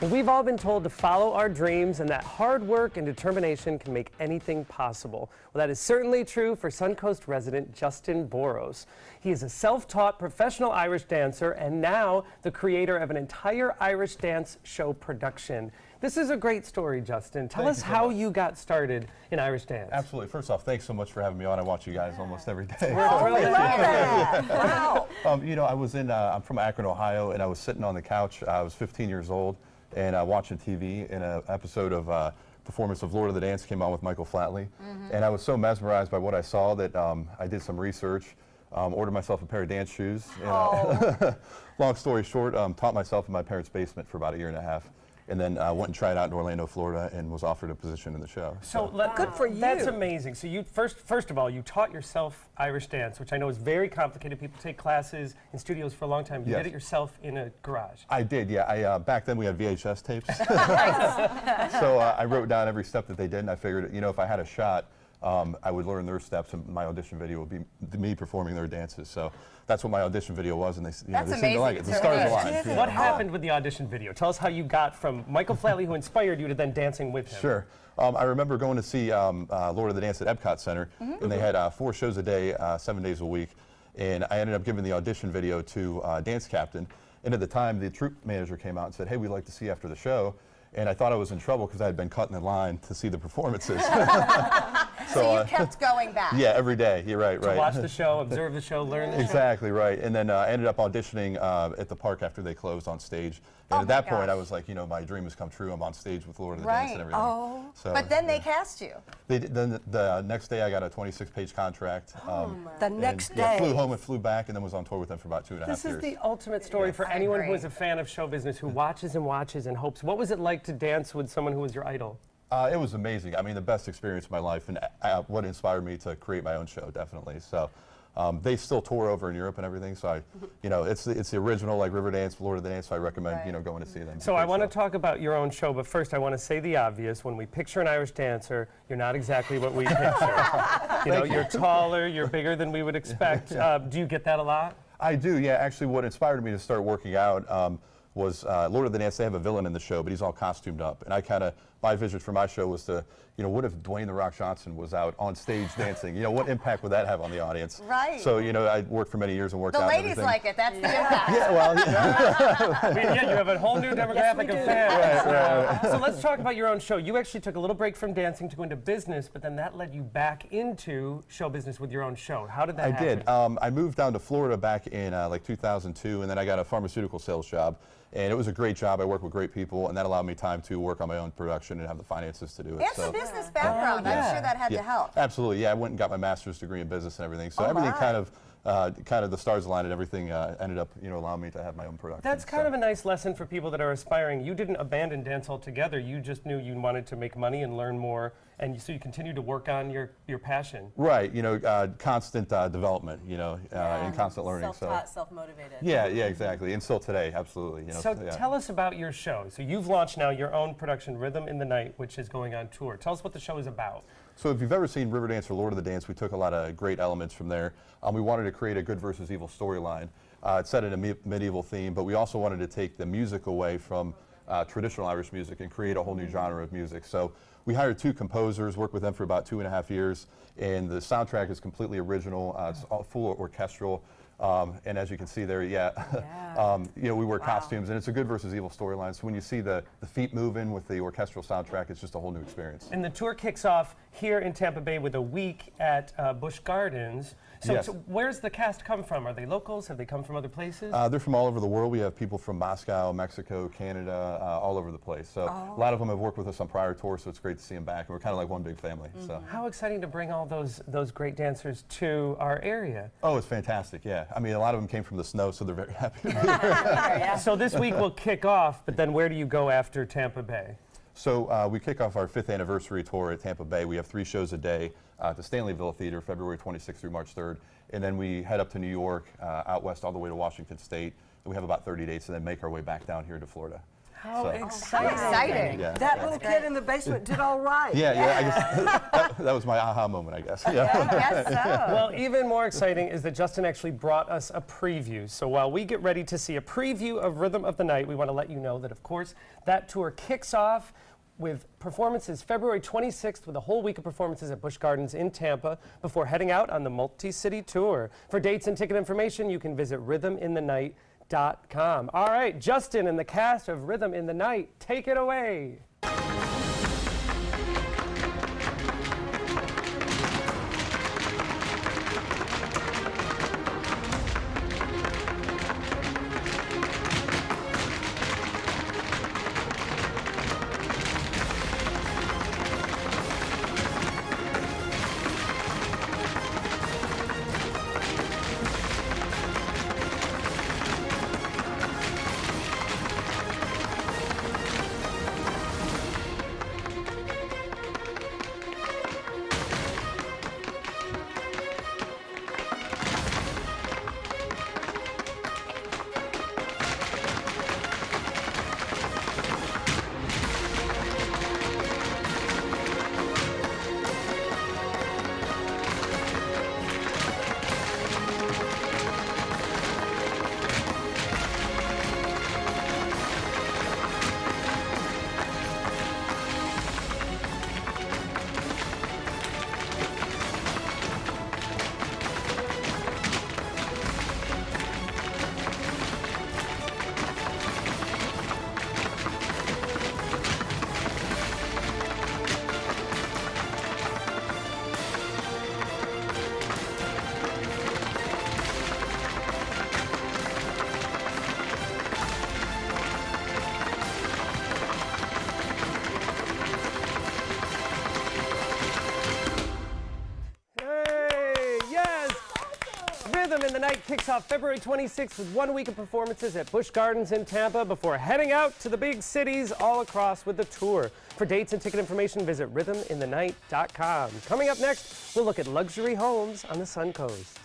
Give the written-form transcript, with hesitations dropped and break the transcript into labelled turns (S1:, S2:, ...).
S1: Well, we've all been told to follow our dreams and that hard work and determination can make anything possible. Well, that is certainly true for Suncoast resident Justin Boros. He is a self-taught professional Irish dancer and now the creator of an entire Irish dance show production. This is a great story, Justin. Tell us how you got started in Irish dance.
S2: Absolutely. First off, thanks so much for having me on. I watch you guys almost every day.
S1: We're thrilled that
S3: Wow.
S2: You know, I'm from Akron, Ohio, and I was sitting on the couch. I was 15 years old, and watching TV, and an episode of performance of Lord of the Dance came on with Michael Flatley. And I was so mesmerized by what I saw that I did some research, ordered myself a pair of dance shoes. And, long story short, taught myself in my parents' basement for about a year and a half. And then went and tried out in Orlando, Florida, and was offered a position in the show.
S1: So
S3: good for you.
S1: That's amazing. So you first of all, you taught yourself Irish dance, which I know is very complicated. People take classes in studios for a long time. You did it yourself in a garage.
S2: I did, yeah. Back then we had VHS tapes. So I wrote down every step that they did, and I figured, you know, if I had a shot, I would learn their steps, and my audition video would be me performing their dances. So that's what my audition video was, and they seemed to like it. The stars aligned.
S1: What happened with the audition video? Tell us how you got from Michael Flatley, who inspired you, to then dancing with him.
S2: Sure. I remember going to see Lord of the Dance at Epcot Center, and they had 4 shows a day, 7 days a week. And I ended up giving the audition video to Dance Captain. And at the time, the troupe manager came out and said, "Hey, we'd like to see you after the show." And I thought I was in trouble because I had been cutting in line to see the performances.
S3: So you kept going back.
S2: Yeah, every day. You're right, right.
S1: To watch the show, observe the show, learn the show.
S2: Exactly, right. And then I ended up auditioning at the park after they closed on stage. And at that point, I was like, you know, my dream has come true. I'm on stage with Lord of the Dance and everything.
S3: Oh.
S2: So,
S3: But then they cast you.
S2: Then the next day, I got a 26-page contract.
S3: The next
S2: and,
S3: day.
S2: flew home and flew back, and then was on tour with them for about 2.5 years.
S1: This is the ultimate story for anyone who is a fan of show business, who watches and watches and hopes. What was it like to dance with someone who was your idol?
S2: It was amazing. I mean, the best experience of my life, and what inspired me to create my own show, definitely. So they still tour over in Europe and everything. So you know, it's the original, like Riverdance, Lord of the Dance. So I recommend you know, going to see them.
S1: So I want to talk about your own show, but first I want to say the obvious. When we picture an Irish dancer, you're not exactly what we picture. You're taller, you're bigger than we would expect. Do you get that a lot?
S2: I do, yeah. Actually, what inspired me to start working out was Lord of the Dance. They have a villain in the show, but he's all costumed up. And my vision for my show was to, you know, what if Dwayne "The Rock" Johnson was out on stage dancing? You know, what impact would that have on the audience?
S3: Right.
S2: So, you know, I worked for many years and worked out.
S3: The
S2: and
S3: ladies
S2: everything.
S3: like it. That's the impact.
S2: Yeah, well,
S1: I mean, yeah, you have a whole new demographic of fans. Right. So let's talk about your own show. You actually took a little break from dancing to go into business, but then that led you back into show business with your own show. How did that happen?
S2: I did. I moved down to Florida back in like 2002, and then I got a pharmaceutical sales job. And it was a great job. I worked with great people, and that allowed me time to work on my own production and have the finances to do it.
S3: And some business background. I'm sure that had to help.
S2: Absolutely, yeah. I went and got my master's degree in business and everything. So everything kind of the stars aligned, and everything ended up, you know, allowing me to have my own production.
S1: That's kind of a nice lesson for people that are aspiring. You didn't abandon dance altogether. You just knew you wanted to make money and learn more, and so you continued to work on your passion.
S2: Right. You know, constant development. You know, and constant learning.
S4: Self-taught, self-motivated.
S2: Yeah, exactly. And still today, absolutely. You know,
S1: so tell us about your show. So you've launched now your own production, Rhythm in the Night, which is going on tour. Tell us what the show is about.
S2: So if you've ever seen Riverdance or Lord of the Dance, we took a lot of great elements from there. We wanted to create a good versus evil storyline. It's set in a medieval theme, but we also wanted to take the music away from traditional Irish music and create a whole new genre of music. So we hired 2 composers, worked with them for about 2.5 years, and the soundtrack is completely original. It's all full orchestral. And as you can see there, you know, we wear costumes, and it's a good versus evil storyline. So when you see the feet moving with the orchestral soundtrack, it's just a whole new experience.
S1: And the tour kicks off here in Tampa Bay with a week at Busch Gardens. So, so where's the cast come from? Are they locals? Have they come from other places?
S2: They're from all over the world. We have people from Moscow, Mexico, Canada, all over the place. So a lot of them have worked with us on prior tours, so it's great to see them back. And we're kind of like one big family. So
S1: how exciting to bring all those great dancers to our area.
S2: Oh, it's fantastic, yeah. I mean, a lot of them came from the snow, so they're very happy to be here.
S1: So this week will kick off, but then where do you go after Tampa Bay?
S2: So we kick off our 5th anniversary tour at Tampa Bay. We have 3 shows a day at the Stanleyville Theater, February 26th through March 3rd. And then we head up to New York, out west all the way to Washington State. And we have about 30 dates and then make our way back down here to Florida.
S4: How
S2: So-
S4: exciting.
S3: Exciting.
S2: Yeah.
S4: That little kid in the basement did all right.
S2: Yeah, I guess that was my aha moment, I guess. Yeah.
S3: I guess so.
S1: Well, even more exciting is that Justin actually brought us a preview. So while we get ready to see a preview of Rhythm of the Night, we want to let you know that, of course, that tour kicks off with performances February 26th with a whole week of performances at Busch Gardens in Tampa before heading out on the multi-city tour. For dates and ticket information, you can visit rhythminthenight.com. All right, Justin and the cast of Rhythm in the Night, take it away. Rhythm in the Night kicks off February 26th with 1 week of performances at Busch Gardens in Tampa before heading out to the big cities all across with the tour. For dates and ticket information, visit rhythminthenight.com. Coming up next, we'll look at luxury homes on the Suncoast.